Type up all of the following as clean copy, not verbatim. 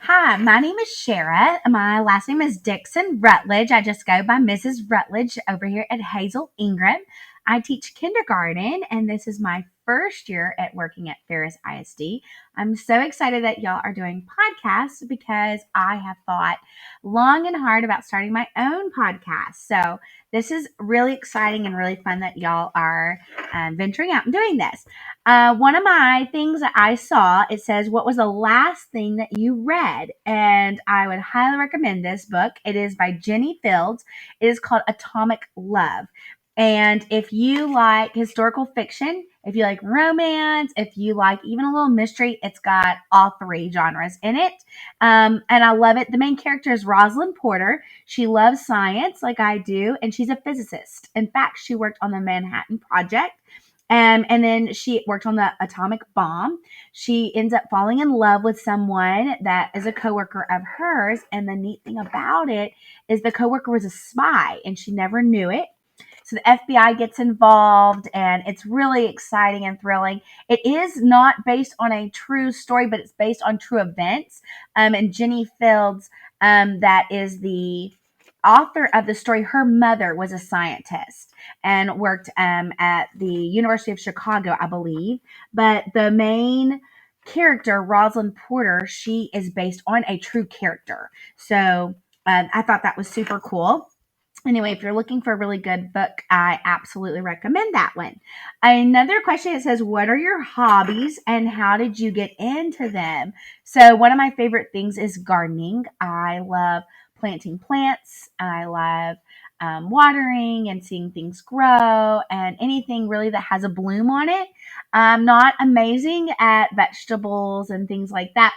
Hi, my name is Shara. My last name is Dixon-Rutledge. I just go by Mrs. Rutledge over here at Hazel Ingram. I teach kindergarten, and this is my first year at working at Ferris ISD. I'm so excited that y'all are doing podcasts because I have thought long and hard about starting my own podcast. So this is really exciting and really fun that y'all are venturing out and doing this. One of my things that I saw, it says, what was the last thing that you read? And I would highly recommend this book. It is by Jenny Fields. It is called Atomic Love. And if you like historical fiction, if you like romance, if you like even a little mystery, it's got all three genres in it. And I love it. The main character is Rosalind Porter. She loves science like I do, and she's a physicist. In fact, she worked on the Manhattan Project. And then she worked on the atomic bomb. She ends up falling in love with someone that is a coworker of hers. And the neat thing about it is the coworker was a spy and she never knew it. So the FBI gets involved and it's really exciting and thrilling. It is not based on a true story, but it's based on true events. And Jenny Fields, that is the author of the story, her mother was a scientist and worked at the University of Chicago, I believe. But the main character, Rosalind Porter, she is based on a true character. So I thought that was super cool. Anyway, if you're looking for a really good book, I absolutely recommend that one. Another question, it says, what are your hobbies and how did you get into them? So one of my favorite things is gardening. I love planting plants. I love watering and seeing things grow and anything really that has a bloom on it. I'm not amazing at vegetables and things like that.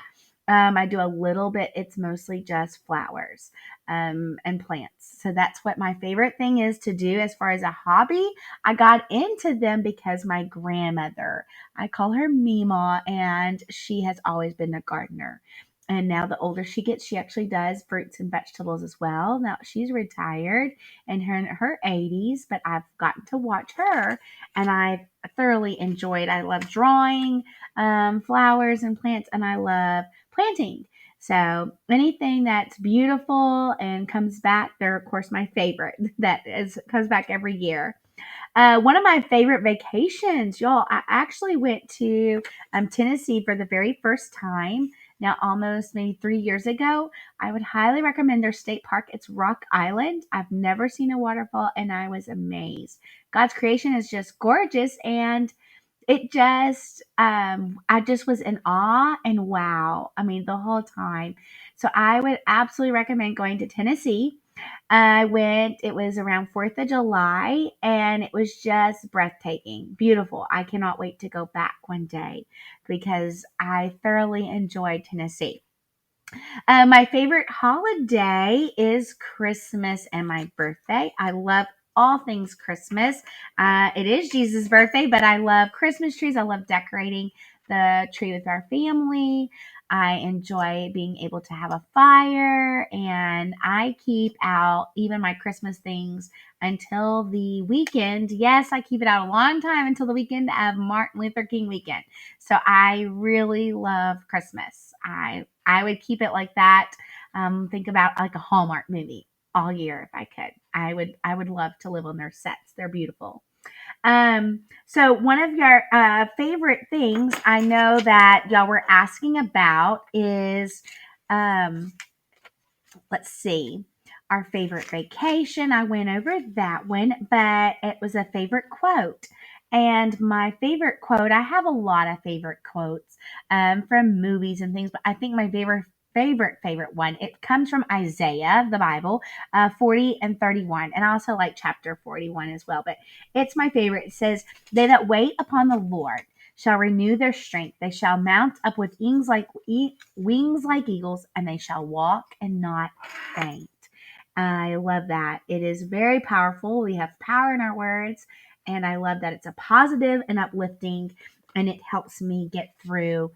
I do a little bit. It's mostly just flowers and plants. So that's what my favorite thing is to do as far as a hobby. I got into them because my grandmother, I call her Mima, and she has always been a gardener. And now the older she gets, she actually does fruits and vegetables as well. Now she's retired and her in her 80s, but I've gotten to watch her and I've thoroughly enjoyed. I love drawing flowers and plants, and I love planting. So anything that's beautiful and comes back, they're of course my favorite. That is comes back every year. One of my favorite vacations, y'all, I actually went to Tennessee for the very first time. Now, almost maybe 3 years ago. I would highly recommend their state park. It's Rock Island. I've never seen a waterfall, and I was amazed. God's creation is just gorgeous, and it just I just was in awe and wow. I mean, the whole time. So I would absolutely recommend going to Tennessee. I went, it was around 4th of July, and it was just breathtaking, beautiful. I cannot wait to go back one day because I thoroughly enjoyed Tennessee. My favorite holiday is Christmas and my birthday. I love all things Christmas. It is Jesus' birthday, but I love Christmas trees. I love decorating the tree with our family. I enjoy being able to have a fire, and I keep out even my Christmas things until the weekend. Yes, I keep it out a long time until the weekend of Martin Luther King weekend. So I really love Christmas. I would keep it like that. Think about like a Hallmark movie all year if I could. I would love to live on their sets. They're beautiful. So one of your favorite things I know that y'all were asking about is, um, let's see, our favorite vacation. I went over that one, but it was a favorite quote. And my favorite quote, I have a lot of favorite quotes from movies and things, but I think my favorite one, it comes from Isaiah, the Bible, 40 and 31. And I also like chapter 41 as well, but it's my favorite. It says, they that wait upon the Lord shall renew their strength. They shall mount up with wings like eagles, and they shall walk and not faint. I love that. It is very powerful. We have power in our words, and I love that it's a positive and uplifting, and it helps me get through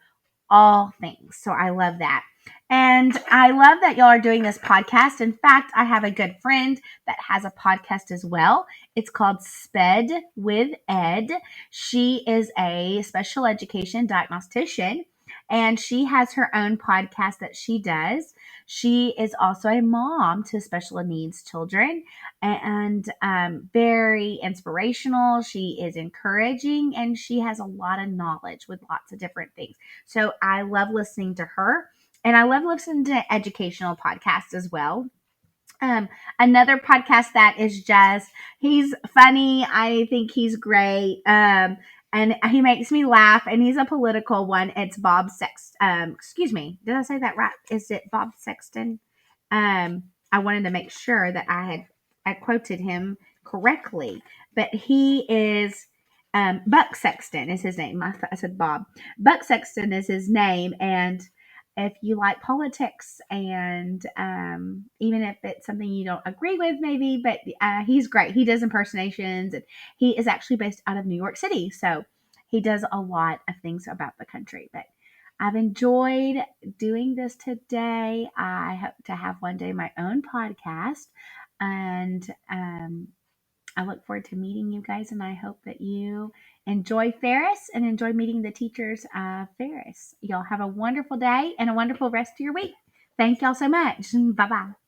all things. So I love that. And I love that y'all are doing this podcast. In fact, I have a good friend that has a podcast as well. It's called Sped with Ed. She is a special education diagnostician, and she has her own podcast that she does. She is also a mom to special needs children and very inspirational. She is encouraging and she has a lot of knowledge with lots of different things. So I love listening to her, and I love listening to educational podcasts as well. Um, Another podcast that is just, he's funny. I think he's great. And he makes me laugh, and he's a political one. It's Bob Sext. Excuse me. Did I say that right? Is it Bob Sexton? I wanted to make sure that I quoted him correctly, but he is, Buck Sexton is his name. I said Bob. Buck Sexton is his name, and if you like politics and even if it's something you don't agree with maybe, but he's great. He does impersonations, and he is actually based out of New York City, so he does a lot of things about the country. But I've enjoyed doing this today. I hope to have one day my own podcast, and I look forward to meeting you guys, and I hope that you enjoy Ferris and enjoy meeting the teachers of Ferris. Y'all have a wonderful day and a wonderful rest of your week. Thank y'all so much. Bye bye.